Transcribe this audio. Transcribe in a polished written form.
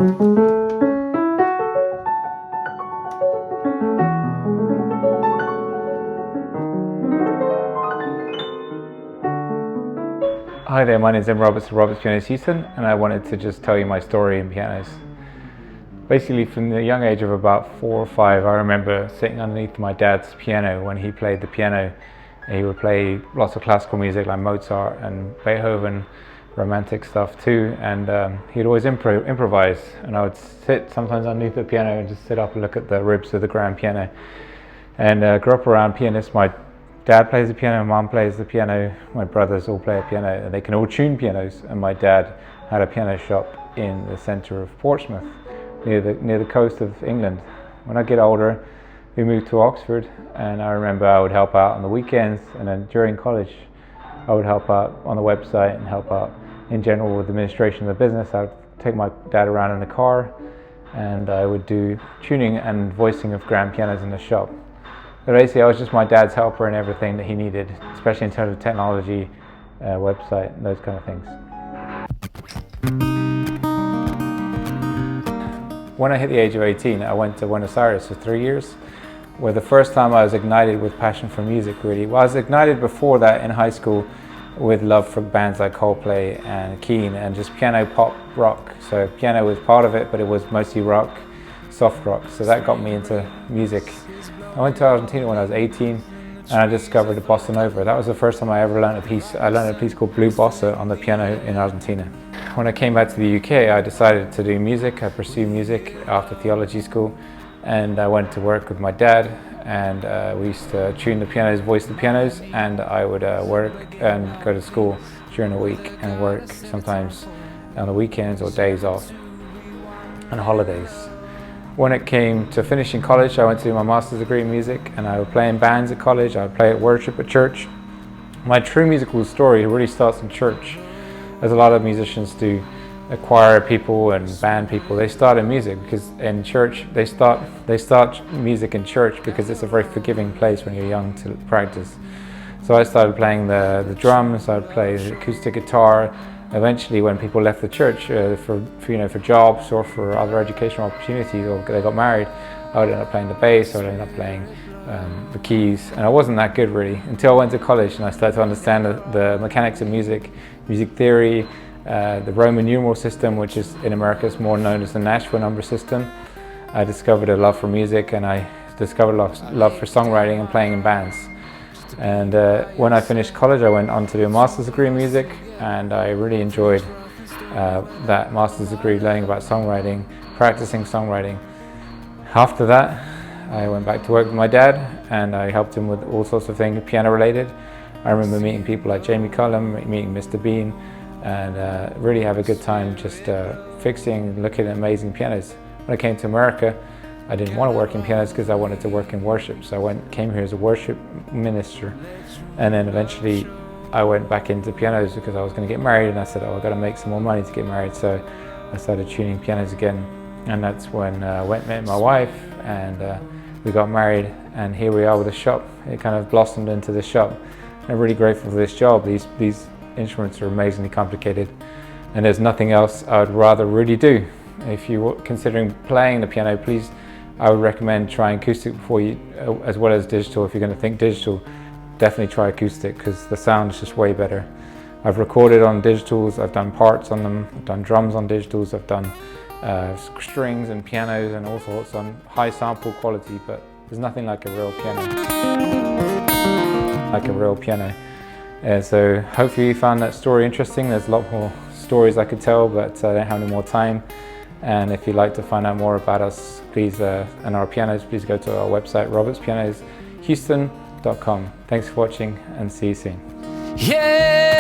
Hi there, my name is Em Roberts of Roberts Pianos Houston, and I wanted to just tell you my story in pianos. Basically, from the young age of about 4 or 5, I remember sitting underneath my dad's piano when he played the piano. He would play lots of classical music like Mozart and Beethoven, romantic stuff too, and he'd always improvise, and I would sit sometimes underneath the piano and just sit up and look at the ribs of the grand piano. And grew up around pianists. My dad plays the piano, mom plays the piano, my brothers all play a piano, and they can all tune pianos. And my dad had a piano shop in the centre of Portsmouth, near the coast of England. When I get older, we moved to Oxford, and I remember I would help out on the weekends, and then during college I would help out on the website and help out in general with the administration of the business. I would take my dad around in the car, and I would do tuning and voicing of grand pianos in the shop. But basically I was just my dad's helper in everything that he needed, especially in terms of technology, website and those kind of things. When I hit the age of 18, I went to Buenos Aires for 3 years, where the first time I was ignited with passion for music, really. Well, I was ignited before that in high school with love for bands like Coldplay and Keane and just piano, pop, rock. So piano was part of it, but it was mostly rock, soft rock. So that got me into music. I went to Argentina when I was 18, and I discovered the bossa nova. That was the first time I ever learned a piece. I learned a piece called Blue Bossa on the piano in Argentina. When I came back to the UK, I decided to do music. I pursued music after theology school, and I went to work with my dad, and we used to tune the pianos, voice the pianos, and I would work and go to school during the week and work sometimes on the weekends or days off and holidays. When it came to finishing college, I went to do my master's degree in music, and I would play in bands at college. I would play at worship at church. My true musical story really starts in church, as a lot of musicians do. Choir people and band people, they start in music because in church they start music in church because it's a very forgiving place when you're young to practice. So I started playing the drums, I would play the acoustic guitar. Eventually, when people left the church for jobs or for other educational opportunities, or they got married, I would end up playing the bass, I would end up playing the keys, and I wasn't that good really until I went to college and I started to understand the mechanics of music theory, the Roman numeral system, which is in America is more known as the Nashville number system. I discovered a love for music, and I discovered a love for songwriting and playing in bands. And when I finished college, I went on to do a master's degree in music, and I really enjoyed that master's degree, learning about songwriting, practicing songwriting. After that, I went back to work with my dad, and I helped him with all sorts of things piano related. I remember meeting people like Jamie Cullum, meeting Mr. Bean, and really have a good time just fixing, looking at amazing pianos. When I came to America, I didn't want to work in pianos because I wanted to work in worship. So I came here as a worship minister, and then eventually I went back into pianos because I was going to get married, and I said, oh, I've got to make some more money to get married. So I started tuning pianos again, and that's when I met my wife, and we got married, and here we are with a shop. It kind of blossomed into the shop. I'm really grateful for this job. These instruments are amazingly complicated, and there's nothing else I would rather really do. If you're considering playing the piano, please, I would recommend trying acoustic before you, as well as digital. If you're going to think digital, definitely try acoustic because the sound is just way better. I've recorded on digitals, I've done parts on them, I've done drums on digitals, I've done strings and pianos and all sorts on high sample quality, but there's nothing like a real piano. So hopefully you found that story interesting. There's a lot more stories I could tell, but I don't have any more time. And if you'd like to find out more about us, please, and our pianos, please go to our website, robertspianoshouston.com. Thanks for watching, and see you soon. Yeah.